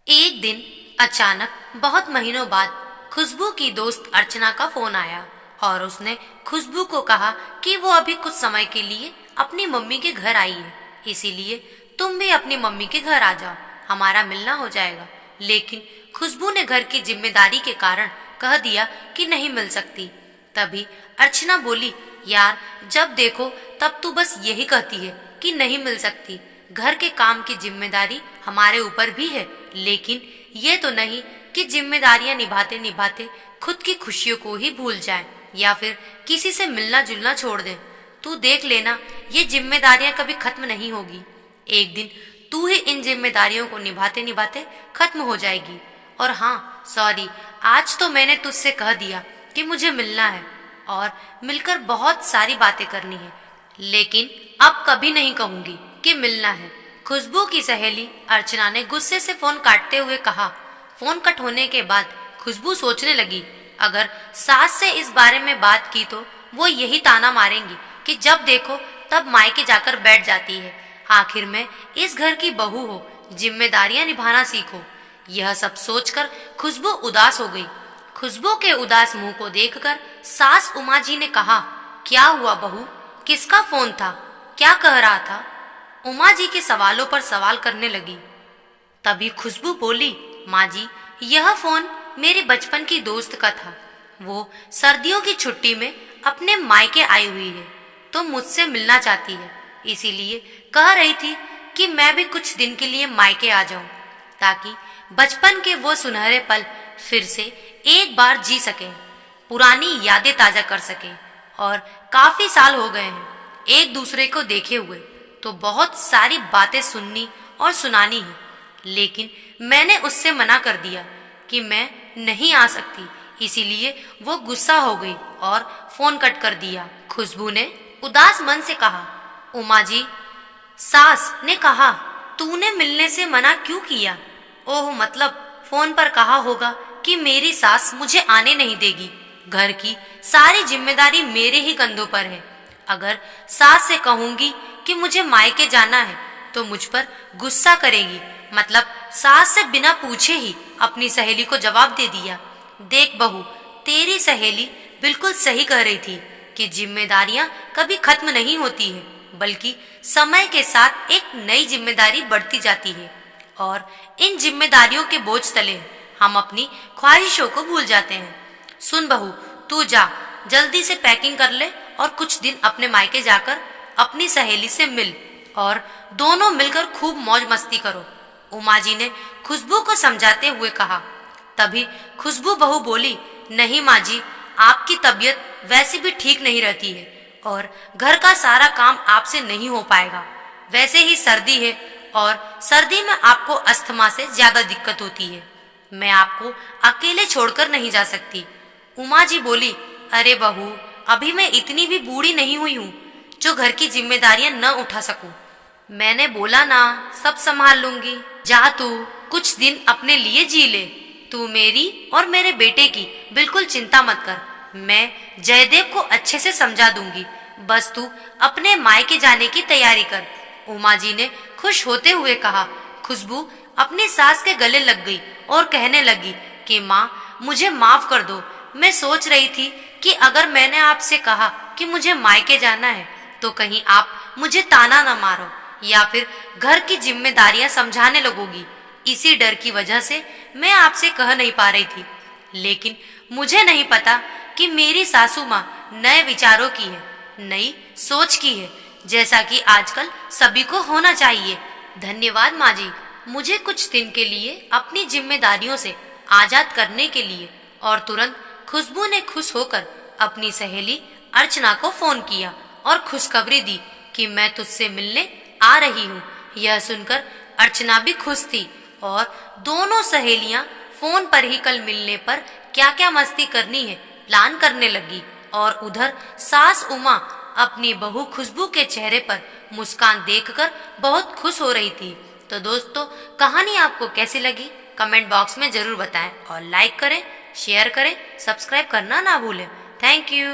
एक दिन अचानक बहुत महीनों बाद खुशबू की दोस्त अर्चना का फोन आया और उसने खुशबू को कहा कि वो अभी कुछ समय के लिए अपनी मम्मी के घर आई है, इसीलिए तुम भी अपनी मम्मी के घर आ जाओ, हमारा मिलना हो जाएगा। लेकिन खुशबू ने घर की जिम्मेदारी के कारण कह दिया कि नहीं मिल सकती। तभी अर्चना बोली, यार जब देखो तब तू बस यही कहती है कि नहीं मिल सकती। घर के काम की जिम्मेदारी हमारे ऊपर भी है, लेकिन ये तो नहीं कि जिम्मेदारियां निभाते निभाते खुद की खुशियों को ही भूल जाएं या फिर किसी से मिलना जुलना छोड़ दें। तू देख लेना, ये जिम्मेदारियां कभी खत्म नहीं होगी। एक दिन तू ही इन जिम्मेदारियों को निभाते निभाते खत्म हो जाएगी। और हाँ सॉरी, आज तो मैंने तुझसे कह दिया कि मुझे मिलना है और मिलकर बहुत सारी बातें करनी है, लेकिन अब कभी नहीं कहूंगी कि मिलना है। खुशबू की सहेली अर्चना ने गुस्से से फोन काटते हुए कहा। फोन कट होने के बाद खुशबू सोचने लगी, अगर सास से इस बारे में बात की तो वो यही ताना मारेंगी कि जब देखो तब मायके जाकर बैठ जाती है। आखिर में इस घर की बहू हो, जिम्मेदारियां निभाना सीखो। यह सब सोचकर खुशबू उदास हो गई। खुशबू के उदास मुंह को देखकर सास उमा जी ने कहा, क्या हुआ बहू, किसका फोन था, क्या कह रहा था? उमा जी के सवालों पर सवाल करने लगी। तभी खुशबू बोली, माँ जी यह फोन मेरे बचपन की दोस्त का था। वो सर्दियों की छुट्टी में अपने मायके आई हुई है तो मुझसे मिलना चाहती है, इसीलिए कह रही थी कि मैं भी कुछ दिन के लिए मायके आ जाऊं ताकि बचपन के वो सुनहरे पल फिर से एक बार जी सके, पुरानी यादें ताजा कर सके। और काफी साल हो गए हैं एक दूसरे को देखे हुए, तो बहुत सारी बातें सुननी और सुनानी है, लेकिन मैंने उससे मना कर दिया कि मैं नहीं आ सकती। इसीलिए वो गुस्सा हो गई और फोन कट कर दिया। खुशबू ने उदास मन से कहा, उमा जी, सास ने कहा तूने मिलने से मना क्यों किया? ओह मतलब फोन पर कहा होगा कि मेरी सास मुझे आने नहीं देगी, घर की सारी जिम्मेदारी मेरे ही कंधों पर है। अगर सास से कहूंगी कि मुझे मायके जाना है तो मुझ पर गुस्सा करेगी। मतलब सास से बिना पूछे ही अपनी सहेली को जवाब दे दिया। देख बहू, तेरी सहेली बिल्कुल सही कह रही थी कि जिम्मेदारियां कभी खत्म नहीं होती है, बल्कि समय के साथ एक नई जिम्मेदारी बढ़ती जाती है और इन जिम्मेदारियों के बोझ तले हम अपनी ख्वाहिशों को भूल जाते हैं। सुन बहू, तू जा, जल्दी से पैकिंग कर ले और कुछ दिन अपने मायके जाकर अपनी सहेली से मिल और दोनों मिलकर खूब मौज मस्ती करो, उमा जी ने खुशबू को समझाते हुए कहा। तभी खुशबू बहू बोली, नहीं माँ जी, आपकी तबीयत वैसे भी ठीक नहीं रहती है और घर का सारा काम आपसे नहीं हो पाएगा। वैसे ही सर्दी है और सर्दी में आपको अस्थमा से ज्यादा दिक्कत होती है। मैं आपको अकेले छोड़कर नहीं जा सकती। उमा जी बोली, अरे बहू, अभी मैं इतनी भी बूढ़ी नहीं हुई हूँ जो घर की जिम्मेदारियां न उठा सकूं। मैंने बोला ना, सब संभाल लूंगी। जा तू कुछ दिन अपने लिए जी ले। तू मेरी और मेरे बेटे की बिल्कुल चिंता मत कर, मैं जयदेव को अच्छे से समझा दूंगी। बस तू अपने मायके जाने की तैयारी कर, उमा जी ने खुश होते हुए कहा। खुशबू अपनी सास के गले लग गई और कहने लगी कि माँ मुझे माफ कर दो। मैं सोच रही थी कि अगर मैंने आपसे कहा कि मुझे मायके जाना है तो कहीं आप मुझे ताना न मारो या फिर घर की जिम्मेदारियां समझाने लगोगी। इसी डर की वजह से मैं आपसे कह नहीं पा रही थी, लेकिन मुझे नहीं पता कि मेरी सासू माँ नए विचारों की है, नई सोच की है, जैसा कि आजकल सभी को होना चाहिए। धन्यवाद माँ जी, मुझे कुछ दिन के लिए अपनी जिम्मेदारियों से आजाद करने के लिए। और तुरंत खुशबू ने खुश होकर अपनी सहेली अर्चना को फोन किया और खुशखबरी दी कि मैं तुझसे मिलने आ रही हूँ। यह सुनकर अर्चना भी खुश थी और दोनों सहेलियां फोन पर ही कल मिलने पर क्या क्या मस्ती करनी है प्लान करने लगी। और उधर सास उमा अपनी बहू खुशबू के चेहरे पर मुस्कान देखकर बहुत खुश हो रही थी। तो दोस्तों, कहानी आपको कैसी लगी कमेंट बॉक्स में जरूर बताएं और लाइक करें, शेयर करें, सब्सक्राइब करना ना भूलें। Thank you.